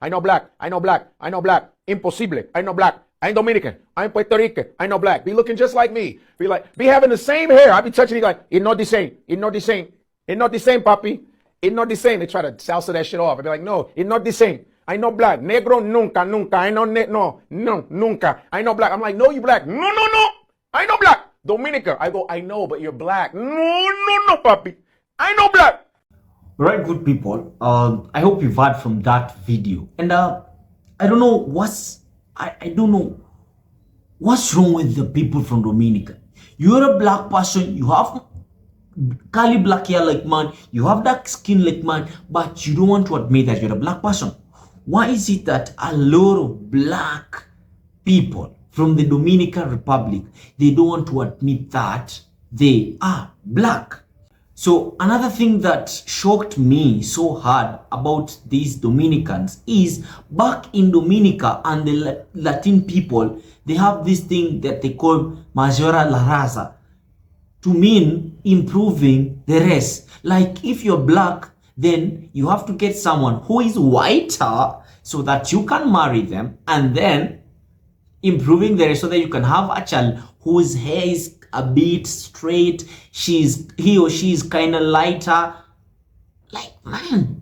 I know black. I know black. I know black. Imposible. I know black. I ain't Dominican. I'm Puerto Rican. I know black. Be looking just like me. Be having the same hair. I be touching it like, it's not the same. It's not the same. It's not the same, papi. It's not the same. They try to salsa that shit off. I be like, no, it's not the same. I know black. Negro nunca, nunca. I know no, nunca. I know black. I'm like, no, you black. No, no, no. I know black. Dominica. I go, I know, but you're black. No, no, no, papi. I know black. Right, good people. I hope you've heard from that video, and I don't know I don't know what's wrong with the people from Dominica. You're a black person, you have curly black hair like man, you have dark skin like man, but you don't want to admit that you're a black person. Why is it that a lot of black people from the Dominican Republic, they don't want to admit that they are black? So another thing that shocked me so hard about these Dominicans is back in Dominica and the Latin people, they have this thing that they call majora la raza to mean improving the race. Like if you're black, then you have to get someone who is whiter so that you can marry them, and then improving the race so that you can have a child whose hair is a bit straight, he or she is kind of lighter. Like, man,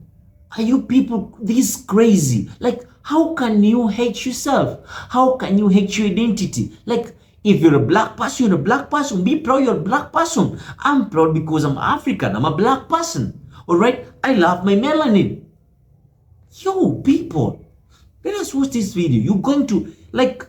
are you people this crazy? Like, how can you hate yourself? How can you hate your identity? Like, if you're a black person, you're a black person. Be proud you're a black person. I'm proud because I'm African. I'm a black person. All right? I love my melanin. Yo, people, let us watch this video. You're going to, like,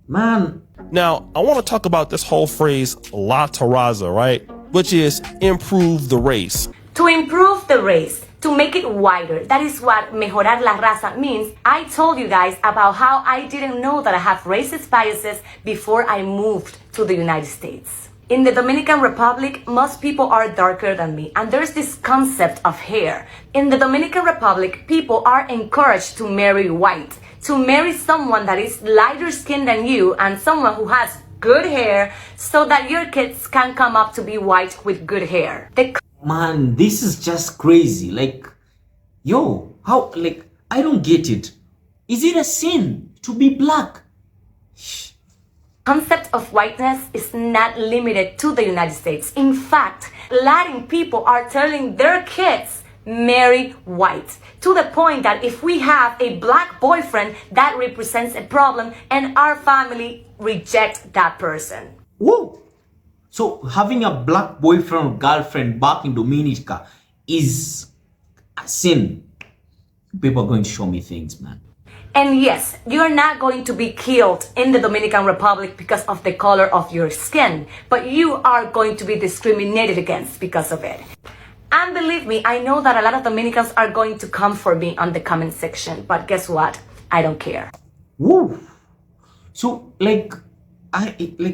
man. Now, I want to talk about this whole phrase, la terraza, right? Which is improve the race. To improve the race, to make it wider. That is what mejorar la raza means. I told you guys about how I didn't know that I have racist biases before I moved to the United States. In the Dominican Republic, most people are darker than me, and there's this concept of hair. In the Dominican Republic, people are encouraged to marry white, to marry someone that is lighter skinned than you and someone who has good hair so that your kids can come up to be white with good hair. Man, this is just crazy. Like, yo, how, like, I don't get it. Is it a sin to be black? Concept of whiteness is not limited to the United States. In fact, Latin people are telling their kids, marry white, to the point that if we have a black boyfriend, that represents a problem and our family rejects that person. Whoa! So having a black boyfriend or girlfriend back in Dominica is a sin. People are going to show me things, man. And yes, you're not going to be killed in the Dominican Republic because of the color of your skin, but you are going to be discriminated against because of it. And believe me, I know that a lot of Dominicans are going to come for me on the comment section, but guess what? I don't care. Woo! So, like,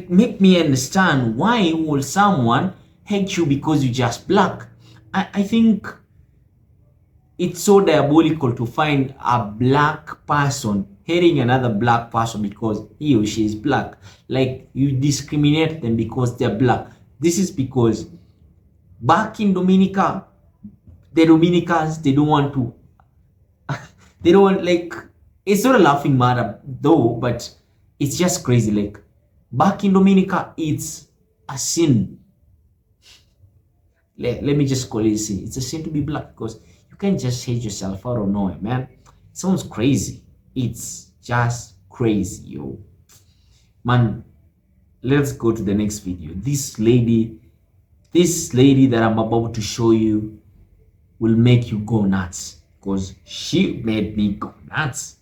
make me understand, why will someone hate you because you're just black? I think it's so diabolical to find a black person hating another black person because he or she is black. Like, you discriminate them because they're black. This is because back in Dominica, the Dominicans, they don't want to, they don't want, like, it's not a laughing matter though, but it's just crazy. Like, back in Dominica, it's a sin. Let me just call it a sin. It's a sin to be black because you can't just hate yourself out of nowhere, man. It sounds crazy. It's just crazy, yo. Man, let's go to the next video. This lady that I'm about to show you will make you go nuts because she made me go nuts.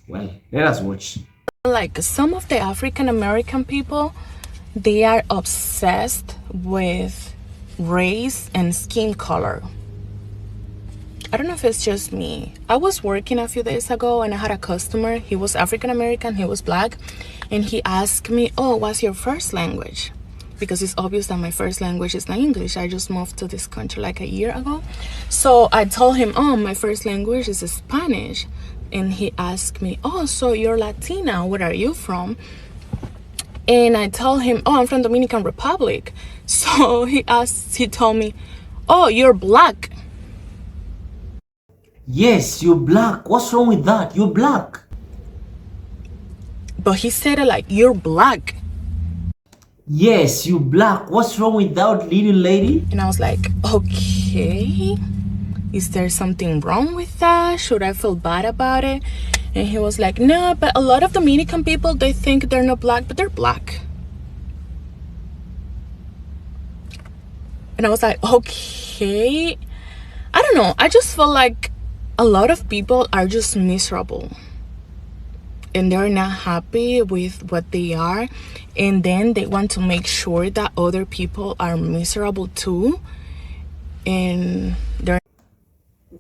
Well, let us watch. Like some of the African American people, they are obsessed with race and skin color. I don't know if it's just me. I was working a few days ago and I had a customer. He was African American, he was black, and he asked me, oh, what's your first language? Because it's obvious that my first language is not English. I just moved to this country like a year ago. So I told him, oh, my first language is Spanish. And he asked me, oh, so you're Latina, where are you from? And I told him, oh, I'm from Dominican Republic. So he told me, oh, you're black. Yes, you're black. What's wrong with that? You're black. But he said it like, you're black. Yes, you're black. What's wrong with that, little lady? And I was like, okay, is there something wrong with that? Should I feel bad about it? And he was like, no, but a lot of Dominican people, they think they're not black, but they're black. And I was like, okay. I don't know. I just feel like a lot of people are just miserable. And they're not happy with what they are. And then they want to make sure that other people are miserable too. And they're...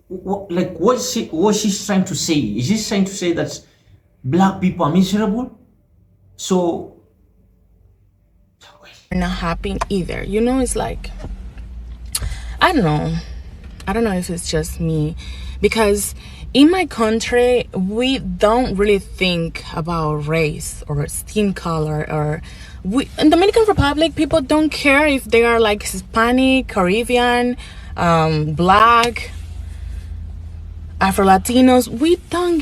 What's she trying to say? Is she trying to say that black people are miserable? So... not happy either. You know, it's like... I don't know. I don't know if it's just me. Because in my country, we don't really think about race or skin color. Or in Dominican Republic, people don't care if they are like Hispanic, Caribbean, black, Afro-Latinos. We don't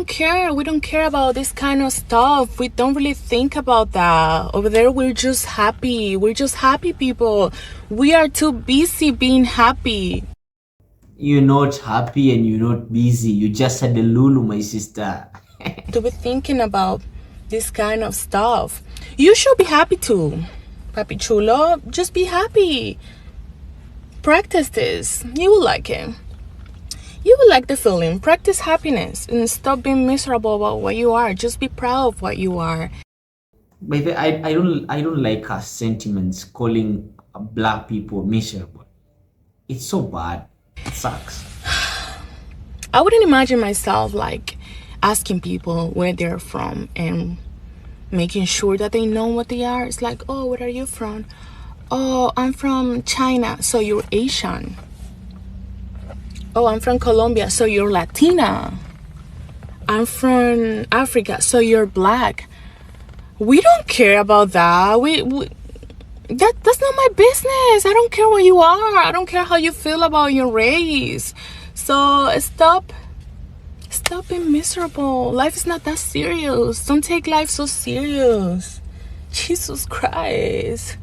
care. We don't care about this kind of stuff. We don't really think about that. Over there, we're just happy. We're just happy people. We are too busy being happy. You're not happy and you're not busy. You just had a Lulu, my sister. To be thinking about this kind of stuff. You should be happy too. Papi Chulo, just be happy. Practice this. You will like it. You will like the feeling. Practice happiness and stop being miserable about what you are. Just be proud of what you are. But I don't like her sentiments calling black people miserable. It's so bad. It sucks. I wouldn't imagine myself like asking people where they're from and making sure that they know what they are. It's like, oh, where are you from? Oh, I'm from China, so you're Asian. Oh, I'm from Colombia, so you're Latina. I'm from Africa, so you're black. We don't care about that. That's not my business. I don't care what you are. I don't care how you feel about your race. So stop being miserable. Life is not that serious. Don't take life so serious. Jesus Christ.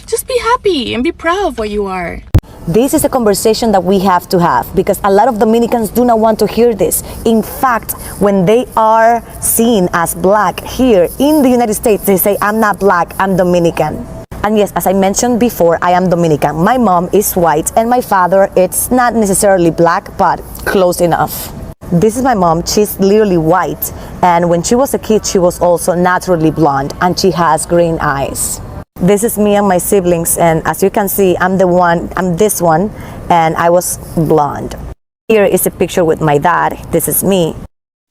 Just be happy and be proud of what you are. This is a conversation that we have to have because a lot of Dominicans do not want to hear this. In fact, when they are seen as black here in the United States, they say, I'm not black, I'm Dominican. And yes, as I mentioned before, I am Dominican. My mom is white and my father, it's not necessarily black, but close enough. This is my mom. She's literally white. And when she was a kid, she was also naturally blonde and she has green eyes. This is me and my siblings, and as you can see, I'm this one, and I was blonde. Here is a picture with my dad. This is me.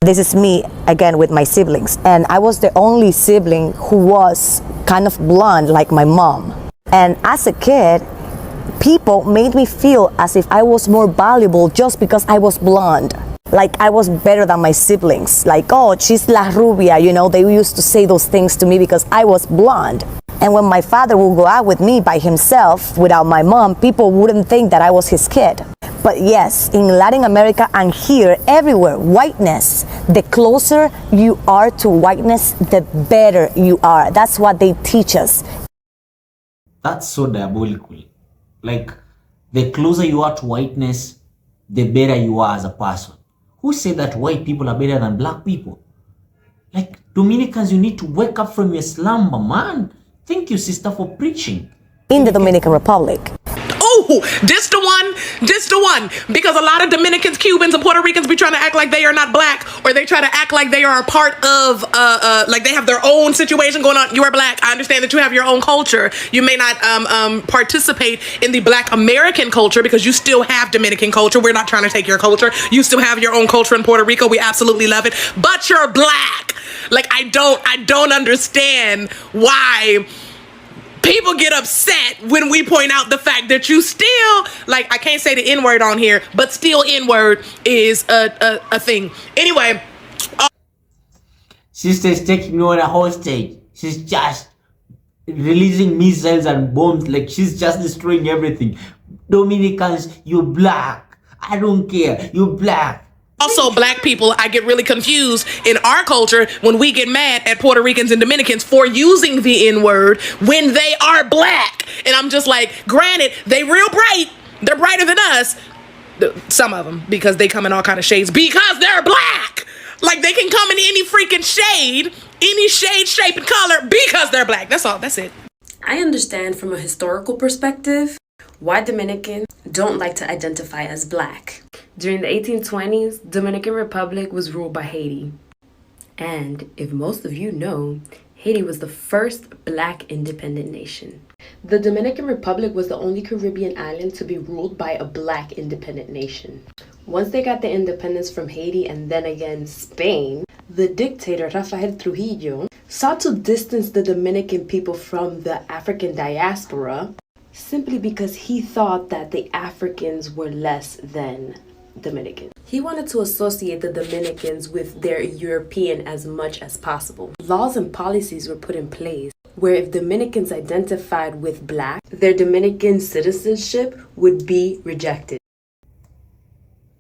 This is me again with my siblings, and I was the only sibling who was kind of blonde like my mom. And as a kid, people made me feel as if I was more valuable just because I was blonde. Like I was better than my siblings. Like, oh, she's la rubia, you know, they used to say those things to me because I was blonde. And when my father would go out with me by himself without my mom, people wouldn't think that I was his kid. But yes, in Latin America and here, everywhere, whiteness, the closer you are to whiteness, the better you are. That's what they teach us. That's so diabolical. Like, the closer you are to whiteness, the better you are as a person. Who said that white people are better than black people? Like, Dominicans, you need to wake up from your slumber, man. Thank you, sister, for preaching. In the Dominican Republic. Oh, this the one. Because a lot of Dominicans, Cubans, and Puerto Ricans be trying to act like they are not black, or they try to act like they are a part of, like they have their own situation going on. You are black. I understand that you have your own culture. You may not participate in the black American culture because you still have Dominican culture. We're not trying to take your culture. You still have your own culture in Puerto Rico. We absolutely love it. But you're black. Like, I don't understand why people get upset when we point out the fact that you still, like, I can't say the N-word on here, but still N-word is a thing. Anyway. Sister's taking on a hostage. She's just releasing missiles and bombs. Like, she's just destroying everything. Dominicans, you're black. I don't care. You're black. Also, black people, I get really confused in our culture when we get mad at Puerto Ricans and Dominicans for using the N-word when they are black. And I'm just like, granted, they real bright. They're brighter than us. Some of them, because they come in all kind of shades because they're black. Like, they can come in any freaking shade, any shade, shape, and color because they're black. That's all. That's it. I understand from a historical perspective why Dominicans don't like to identify as black. During the 1820s, Dominican Republic was ruled by Haiti. And if most of you know, Haiti was the first black independent nation. The Dominican Republic was the only Caribbean island to be ruled by a black independent nation. Once they got their independence from Haiti and then again Spain, the dictator Rafael Trujillo sought to distance the Dominican people from the African diaspora simply because he thought that the Africans were less than Dominicans. He wanted to associate the Dominicans with their European as much as possible. Laws and policies were put in place where if Dominicans identified with black, their Dominican citizenship would be rejected.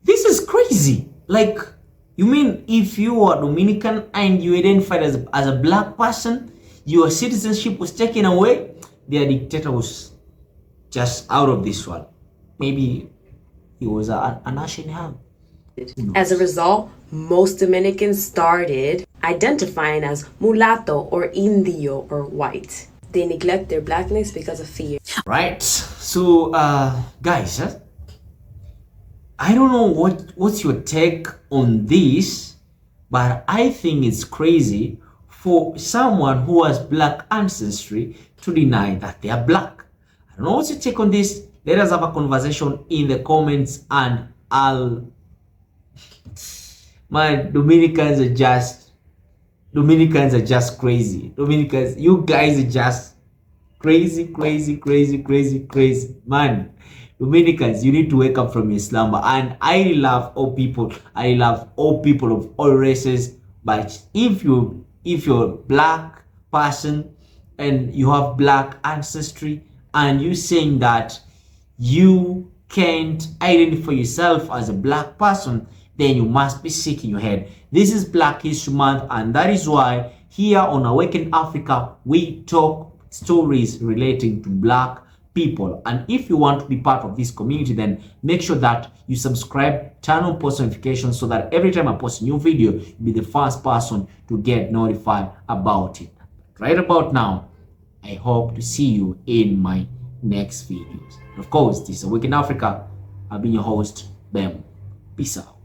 This is crazy. Like, you mean if you are Dominican and you identified as a black person, your citizenship was taken away? Their dictator was just out of this world. Maybe he was an Asian ham. As a result, most Dominicans started identifying as mulatto or indio or white. They neglect their blackness because of fear. Right. So, guys, I don't know what's your take on this, but I think it's crazy for someone who has black ancestry to deny that they are black. I don't know what's your take on this. Let us have a conversation in the comments, and Dominicans are just crazy. Dominicans, you guys are just crazy. Man, Dominicans, you need to wake up from your slumber. And I love all people. I love all people of all races. But if you're a black person and you have black ancestry and you saying that you can't identify yourself as a black person, then you must be sick in your head. This is Black History Month, and that is why here on Awaken Africa, we talk stories relating to black people. And if you want to be part of this community, then make sure that you subscribe, turn on post notifications so that every time I post a new video, you'll be the first person to get notified about it. Right about now, I hope to see you in my next videos. Of course, this is Awaken Africa. I've been your host, Bem. Peace out.